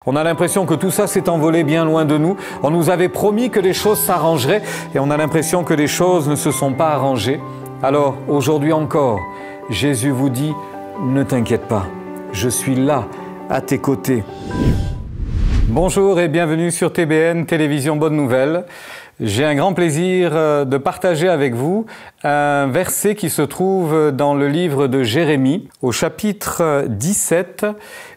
On a l'impression que tout ça s'est envolé bien loin de nous. On nous avait promis que les choses s'arrangeraient et on a l'impression que les choses ne se sont pas arrangées. Alors, aujourd'hui encore, Jésus vous dit, ne t'inquiète pas, je suis là, à tes côtés. Bonjour et bienvenue sur TBN, Télévision Bonne Nouvelle. J'ai un grand plaisir de partager avec vous un verset qui se trouve dans le livre de Jérémie, au chapitre 17,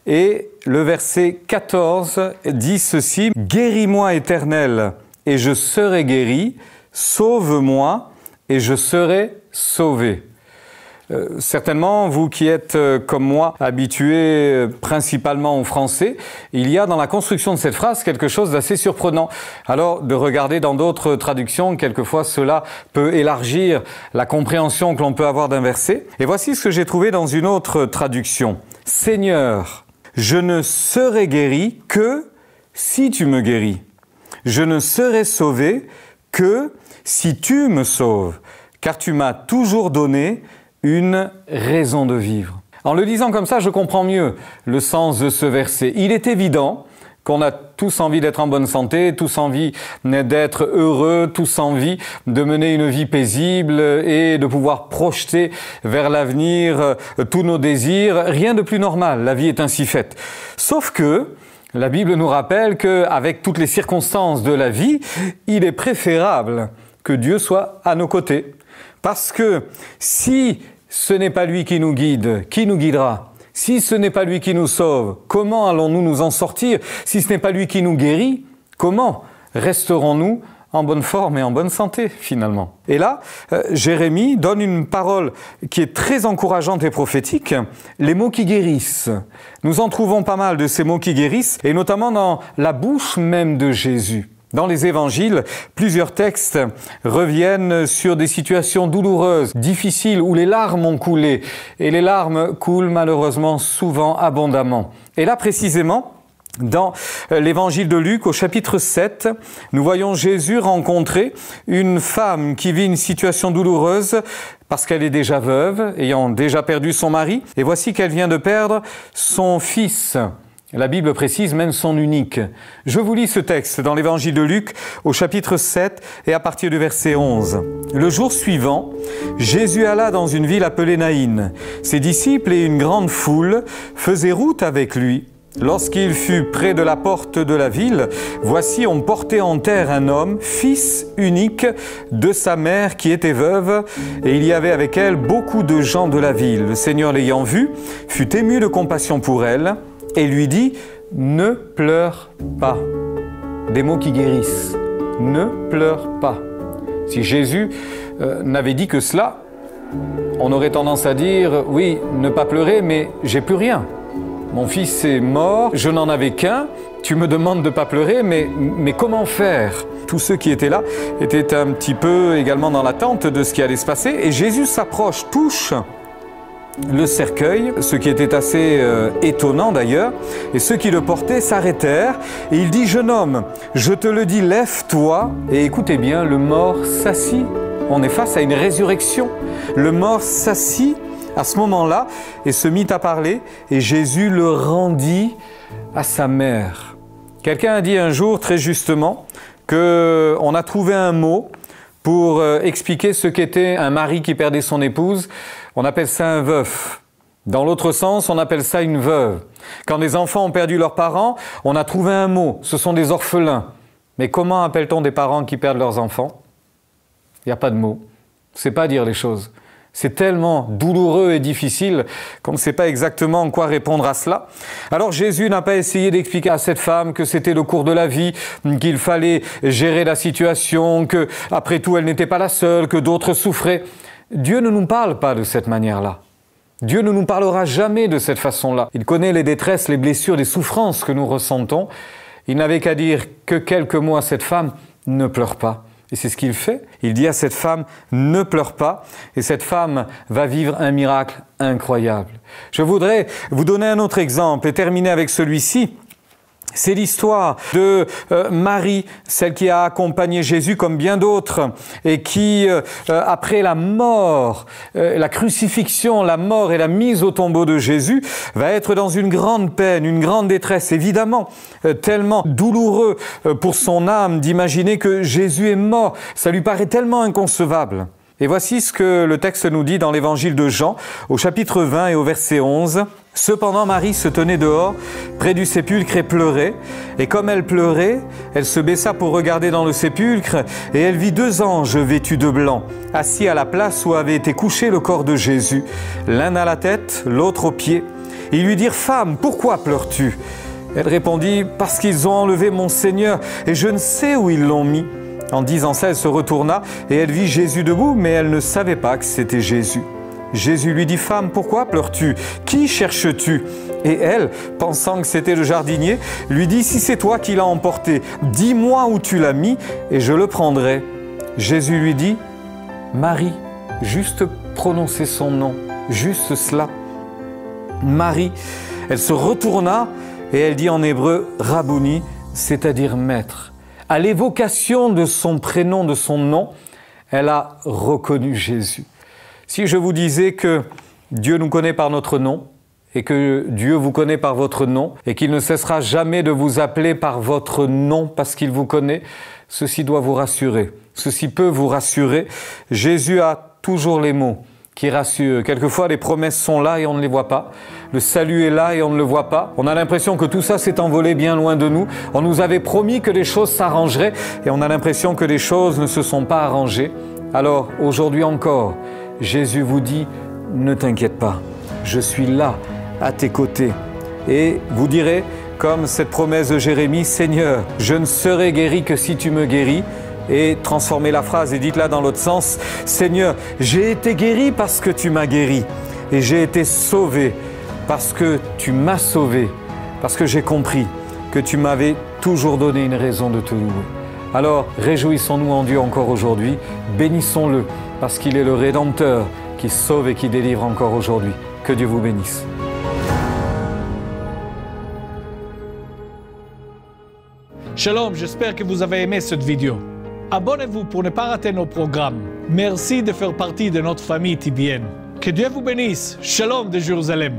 et le verset 14 dit ceci: « Guéris-moi, Éternel, et je serai guéri, sauve-moi, et je serai sauvé. » Certainement, vous qui êtes comme moi habitués principalement au français, il y a dans la construction de cette phrase quelque chose d'assez surprenant. Alors, de regarder dans d'autres traductions, quelquefois cela peut élargir la compréhension que l'on peut avoir d'un verset. Et voici ce que j'ai trouvé dans une autre traduction. « Seigneur, je ne serai guéri que si tu me guéris. Je ne serai sauvé que si tu me sauves, car tu m'as toujours donné une raison de vivre. » En le disant comme ça, je comprends mieux le sens de ce verset. Il est évident qu'on a tous envie d'être en bonne santé, tous envie d'être heureux, tous envie de mener une vie paisible et de pouvoir projeter vers l'avenir tous nos désirs. Rien de plus normal, la vie est ainsi faite. Sauf que la Bible nous rappelle qu'avec toutes les circonstances de la vie, il est préférable que Dieu soit à nos côtés. Parce que si ce n'est pas lui qui nous guide, qui nous guidera? Si ce n'est pas lui qui nous sauve, comment allons-nous nous en sortir? Si ce n'est pas lui qui nous guérit, comment resterons-nous en bonne forme et en bonne santé finalement? Et là, Jérémie donne une parole qui est très encourageante et prophétique, les mots qui guérissent. Nous en trouvons pas mal de ces mots qui guérissent, et notamment dans la bouche même de Jésus. Dans les évangiles, plusieurs textes reviennent sur des situations douloureuses, difficiles, où les larmes ont coulé. Et les larmes coulent malheureusement souvent abondamment. Et là précisément, dans l'évangile de Luc, au chapitre 7, nous voyons Jésus rencontrer une femme qui vit une situation douloureuse parce qu'elle est déjà veuve, ayant déjà perdu son mari. Et voici qu'elle vient de perdre son fils. La Bible précise même son unique. Je vous lis ce texte dans l'évangile de Luc au chapitre 7 et à partir du verset 11. Le jour suivant, Jésus alla dans une ville appelée Naïn. Ses disciples et une grande foule faisaient route avec lui. Lorsqu'il fut près de la porte de la ville, voici on portait en terre un homme, fils unique de sa mère qui était veuve, et il y avait avec elle beaucoup de gens de la ville. Le Seigneur l'ayant vu, fut ému de compassion pour elle, et lui dit « Ne pleure pas ». Des mots qui guérissent. Ne pleure pas. Si Jésus n'avait dit que cela, on aurait tendance à dire « Oui, ne pas pleurer, mais j'ai plus rien. Mon fils est mort, je n'en avais qu'un, tu me demandes de ne pas pleurer, mais comment faire ?» Tous ceux qui étaient là étaient un petit peu également dans l'attente de ce qui allait se passer, et Jésus s'approche, touche le cercueil, ce qui était assez étonnant d'ailleurs, et ceux qui le portaient s'arrêtèrent, et il dit « Jeune homme, je te le dis, lève-toi », et écoutez bien, le mort s'assit. On est face à une résurrection. Le mort s'assit à ce moment-là et se mit à parler, et Jésus le rendit à sa mère. Quelqu'un a dit un jour très justement qu'on a trouvé un mot pour expliquer ce qu'était un mari qui perdait son épouse. On appelle ça un veuf. Dans l'autre sens, on appelle ça une veuve. Quand des enfants ont perdu leurs parents, on a trouvé un mot, ce sont des orphelins. Mais comment appelle-t-on des parents qui perdent leurs enfants? Il n'y a pas de mot. On ne sait pas dire les choses. C'est tellement douloureux et difficile qu'on ne sait pas exactement quoi répondre à cela. Alors Jésus n'a pas essayé d'expliquer à cette femme que c'était le cours de la vie, qu'il fallait gérer la situation, que après tout elle n'était pas la seule, que d'autres souffraient. Dieu ne nous parle pas de cette manière-là. Dieu ne nous parlera jamais de cette façon-là. Il connaît les détresses, les blessures, les souffrances que nous ressentons. Il n'avait qu'à dire que quelques mots à cette femme, ne pleure pas. Et c'est ce qu'il fait. Il dit à cette femme, ne pleure pas. Et cette femme va vivre un miracle incroyable. Je voudrais vous donner un autre exemple et terminer avec celui-ci. C'est l'histoire de Marie, celle qui a accompagné Jésus comme bien d'autres et qui, après la mort, la crucifixion, la mort et la mise au tombeau de Jésus, va être dans une grande peine, une grande détresse, évidemment, tellement douloureux pour son âme d'imaginer que Jésus est mort. Ça lui paraît tellement inconcevable. Et voici ce que le texte nous dit dans l'évangile de Jean, au chapitre 20 et au verset 11. « Cependant Marie se tenait dehors, près du sépulcre et pleurait. Et comme elle pleurait, elle se baissa pour regarder dans le sépulcre, et elle vit 2 anges vêtus de blanc, assis à la place où avait été couché le corps de Jésus, l'un à la tête, l'autre aux pieds. Ils lui dirent « Femme, pourquoi pleures-tu » Elle répondit « Parce qu'ils ont enlevé mon Seigneur, et je ne sais où ils l'ont mis. » En disant ça, elle se retourna et elle vit Jésus debout, mais elle ne savait pas que c'était Jésus. Jésus lui dit « Femme, pourquoi pleures-tu? Qui cherches-tu » Et elle, pensant que c'était le jardinier, lui dit « Si c'est toi qui l'as emporté, dis-moi où tu l'as mis et je le prendrai. » Jésus lui dit « Marie », juste prononcer son nom, juste cela. Marie, elle se retourna et elle dit en hébreu « Rabouni », c'est-à-dire maître. À l'évocation de son prénom, de son nom, elle a reconnu Jésus. Si je vous disais que Dieu nous connaît par notre nom, et que Dieu vous connaît par votre nom, et qu'il ne cessera jamais de vous appeler par votre nom parce qu'il vous connaît, ceci doit vous rassurer. Ceci peut vous rassurer. Jésus a toujours les mots qui rassurent. Quelquefois, les promesses sont là et on ne les voit pas. Le salut est là et on ne le voit pas. On a l'impression que tout ça s'est envolé bien loin de nous. On nous avait promis que les choses s'arrangeraient et on a l'impression que les choses ne se sont pas arrangées. Alors, aujourd'hui encore, Jésus vous dit « Ne t'inquiète pas, je suis là, à tes côtés. » Et vous direz, comme cette promesse de Jérémie, « Seigneur, je ne serai guéri que si tu me guéris. » Et transformez la phrase et dites-la dans l'autre sens. « Seigneur, j'ai été guéri parce que tu m'as guéri. Et j'ai été sauvé parce que tu m'as sauvé. Parce que j'ai compris que tu m'avais toujours donné une raison de te louer. » Alors, réjouissons-nous en Dieu encore aujourd'hui. Bénissons-le parce qu'il est le Rédempteur qui sauve et qui délivre encore aujourd'hui. Que Dieu vous bénisse. Shalom, j'espère que vous avez aimé cette vidéo. Abonnez-vous pour ne pas rater nos programmes. Merci de faire partie de notre famille TBN. Que Dieu vous bénisse. Shalom de Jérusalem.